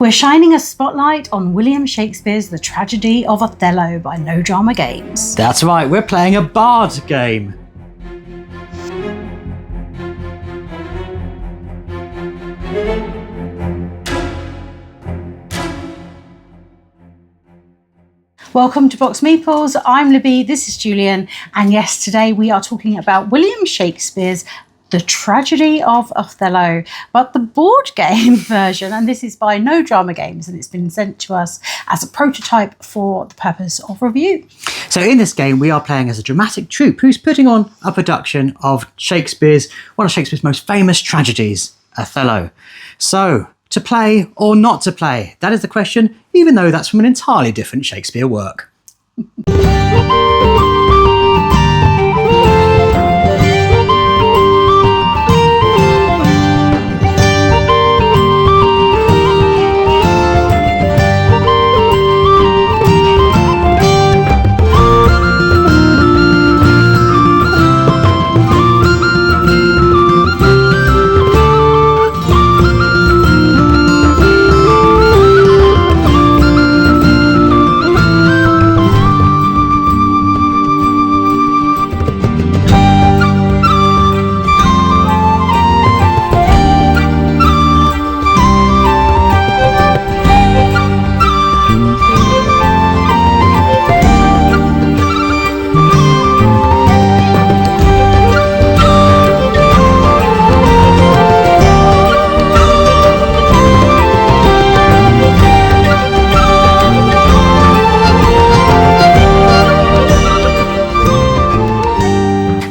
We're shining a spotlight on William Shakespeare's The Tragedy of Othello by No Drama Games. That's right, we're playing a bard game. Welcome to Box Meeples. I'm Libby, this is Julian, and yes, today we are talking about William Shakespeare's The Tragedy of Othello, but the board game version, and this is by No Drama Games, and it's been sent to us as a prototype for the purpose of review. So in this game, we are playing as a dramatic troupe who's putting on a production of one of Shakespeare's most famous tragedies, Othello. So, to play or not to play? That is the question, even though that's from an entirely different Shakespeare work.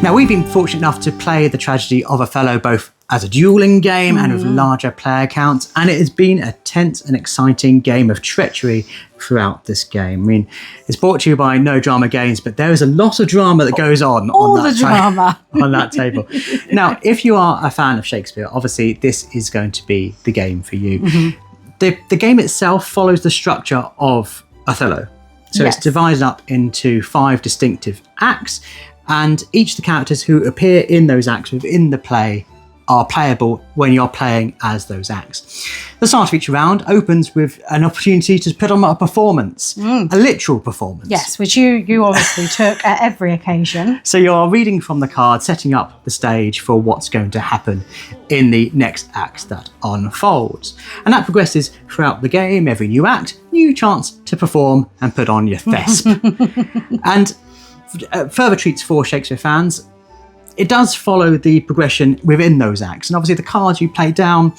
Now, we've been fortunate enough to play the tragedy of Othello both as a dueling game and with larger player counts, and it has been a tense and exciting game of treachery throughout this game. I mean, it's brought to you by No Drama Games, but there is a lot of drama that goes on on that table. Now, if you are a fan of Shakespeare, obviously this is going to be the game for you. The game itself follows the structure of Othello. So it's divided up into 5 distinctive acts, and each of the characters who appear in those acts within the play are playable when you're playing as those acts. The start of each round opens with an opportunity to put on a performance, a literal performance. Yes, which you obviously took at every occasion. So you're reading from the card, setting up the stage for what's going to happen in the next act that unfolds. And that progresses throughout the game. Every new act, new chance to perform and put on your thesp. And further treats for Shakespeare fans, it does follow the progression within those acts. And obviously the cards you play down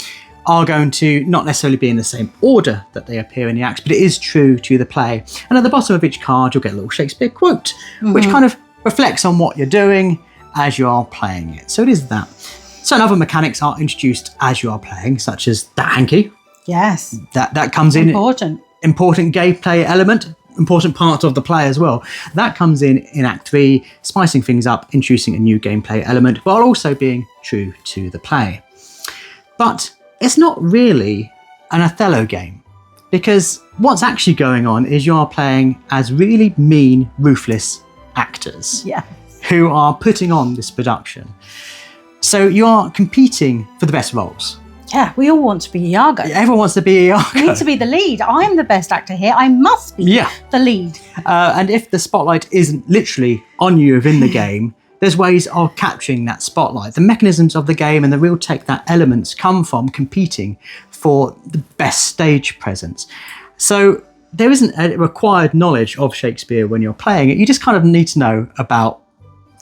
are going to not necessarily be in the same order that they appear in the acts, but it is true to the play. And at the bottom of each card, you'll get a little Shakespeare quote, which kind of reflects on what you're doing as you are playing it. So it is that. Certain other mechanics are introduced as you are playing, such as the hanky. Yes. That comes in. Important gameplay element. Important part of the play as well. That comes in Act 3, spicing things up, introducing a new gameplay element, while also being true to the play. But it's not really an Othello game, because what's actually going on is you're playing as really mean, ruthless actors who are putting on this production. So you're competing for the best roles. Yeah, we all want to be Iago. Everyone wants to be Iago. We need to be the lead. I'm the best actor here. I must be the lead. And if the spotlight isn't literally on you within the game, there's ways of capturing that spotlight. The mechanisms of the game and the real tech that elements come from competing for the best stage presence. So there isn't a required knowledge of Shakespeare when you're playing it. You just kind of need to know about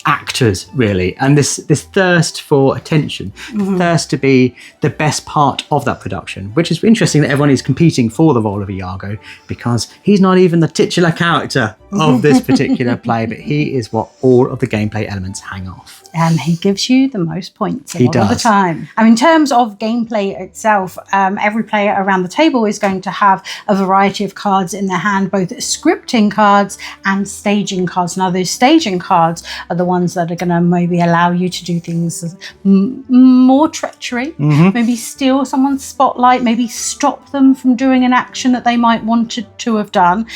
actors, really, and this thirst for attention, thirst to be the best part of that production, which is interesting that everyone is competing for the role of Iago, because he's not even the titular character of this particular play, but he is what all of the gameplay elements hang off. And he gives you the most points a lot of the time. And in terms of gameplay itself, every player around the table is going to have a variety of cards in their hand, both scripting cards and staging cards. Now, those staging cards are the ones that are going to maybe allow you to do things more treachery, maybe steal someone's spotlight, maybe stop them from doing an action that they might want to have done.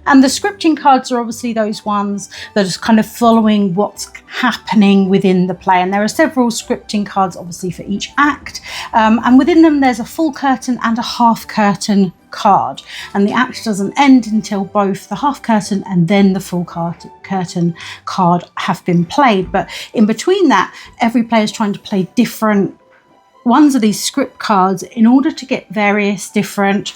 And the scripting cards are obviously those ones that are kind of following what's happening within the play. And there are several scripting cards, obviously, for each act. And within them, there's a full curtain and a half curtain card, and the act doesn't end until both the half curtain and then the full curtain card have been played. But in between that, every player is trying to play different ones of these script cards in order to get various different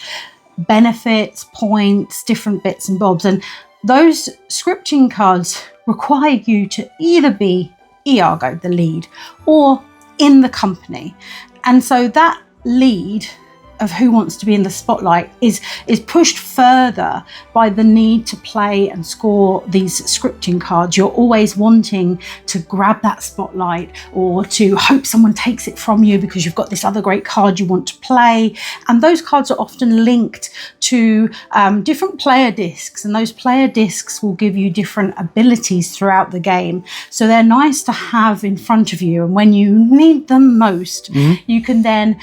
benefits, points, different bits and bobs. And those scripting cards require you to either be Iago, the lead, or in the company. And so that lead of who wants to be in the spotlight is pushed further by the need to play and score these scripting cards. You're always wanting to grab that spotlight or to hope someone takes it from you because you've got this other great card you want to play. And those cards are often linked to different player discs, and those player discs will give you different abilities throughout the game. So they're nice to have in front of you, and when you need them most, you can then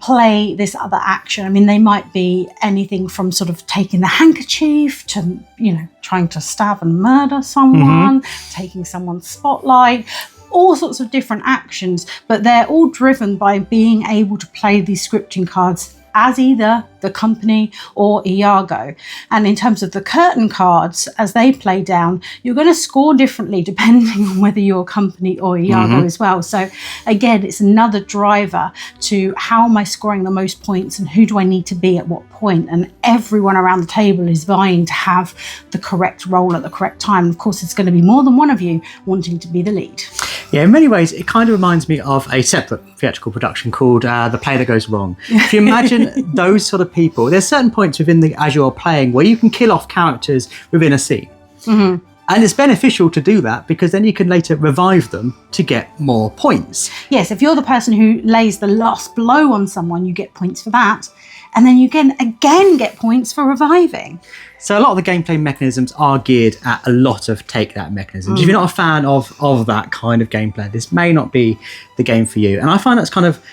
play this other action. I mean, they might be anything from sort of taking the handkerchief to, you know, trying to stab and murder someone, taking someone's spotlight, all sorts of different actions, but they're all driven by being able to play these scripting cards as either the company or Iago. And in terms of the curtain cards, as they play down, you're going to score differently depending on whether you're company or Iago as well. So again, it's another driver to how am I scoring the most points and who do I need to be at what point? And everyone around the table is vying to have the correct role at the correct time. Of course, it's going to be more than one of you wanting to be the lead. Yeah, in many ways, it kind of reminds me of a separate theatrical production called The Play That Goes Wrong. If you imagine those sort of people, there's certain points within as you're playing where you can kill off characters within a scene. And it's beneficial to do that because then you can later revive them to get more points. Yes, if you're the person who lays the last blow on someone, you get points for that. And then you can again get points for reviving. So a lot of the gameplay mechanisms are geared at a lot of take that mechanisms. If you're not a fan of that kind of gameplay, this may not be the game for you. And I find that's kind of,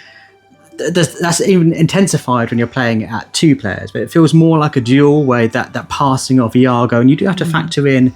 that's even intensified when you're playing it at two players, but it feels more like a duel where that passing of Iago, and you do have to factor in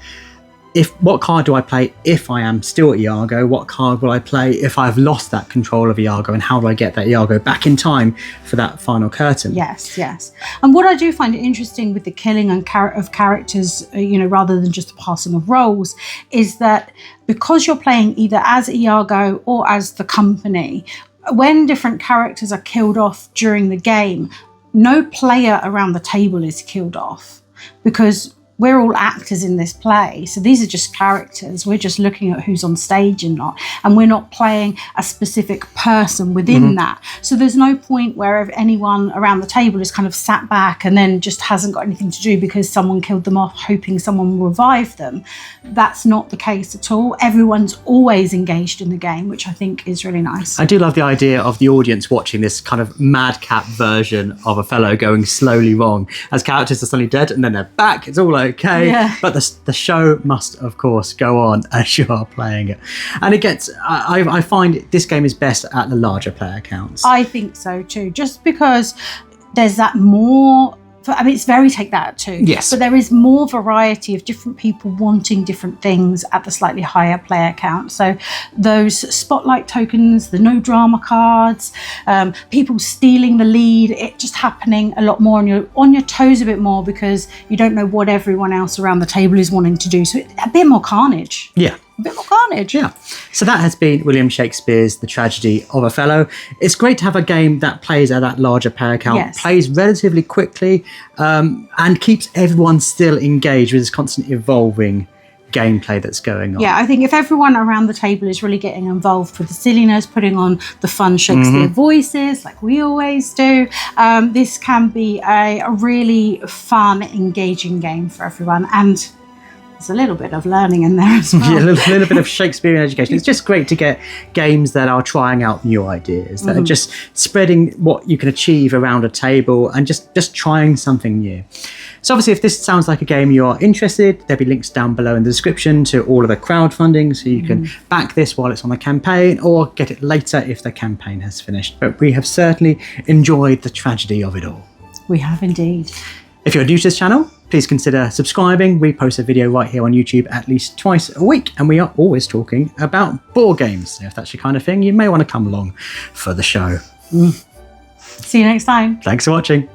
what card do I play if I am still Iago? What card will I play if I've lost that control of Iago? And how do I get that Iago back in time for that final curtain? Yes, yes. And what I do find interesting with the killing of characters, rather than just the passing of roles, is that because you're playing either as Iago or as the company, when different characters are killed off during the game, no player around the table is killed off because we're all actors in this play. So these are just characters. We're just looking at who's on stage and not. And we're not playing a specific person within that. So there's no point where if anyone around the table is kind of sat back and then just hasn't got anything to do because someone killed them off, hoping someone will revive them. That's not the case at all. Everyone's always engaged in the game, which I think is really nice. I do love the idea of the audience watching this kind of madcap version of Othello going slowly wrong as characters are suddenly dead and then they're back. It's all okay, but the show must of course go on as you are playing it, and it gets I find this game is best at the larger player counts. I think so too, just because there's that more, I mean, it's very take that too. Yes. But there is more variety of different people wanting different things at the slightly higher player count. So those spotlight tokens, the no drama cards, people stealing the lead, it just happening a lot more, and you're on your toes a bit more because you don't know what everyone else around the table is wanting to do. So a bit more carnage. Yeah. A bit more carnage. Yeah. So that has been William Shakespeare's The Tragedy of Othello. It's great to have a game that plays at that larger player count, plays relatively quickly, and keeps everyone still engaged with this constant evolving gameplay that's going on. Yeah, I think if everyone around the table is really getting involved with the silliness, putting on the fun Shakespeare voices like we always do, this can be a really fun, engaging game for everyone. And there's a little bit of learning in there as well. Yeah, a little bit of Shakespearean education. It's just great to get games that are trying out new ideas, that are just spreading what you can achieve around a table and just trying something new. So obviously, if this sounds like a game you are interested, there'll be links down below in the description to all of the crowdfunding, so you can back this while it's on the campaign or get it later if the campaign has finished. But we have certainly enjoyed the tragedy of it all. We have indeed. If you're new to this channel, please consider subscribing. We post a video right here on YouTube at least twice a week, and we are always talking about board games. So if that's your kind of thing, you may want to come along for the show. See you next time. Thanks for watching.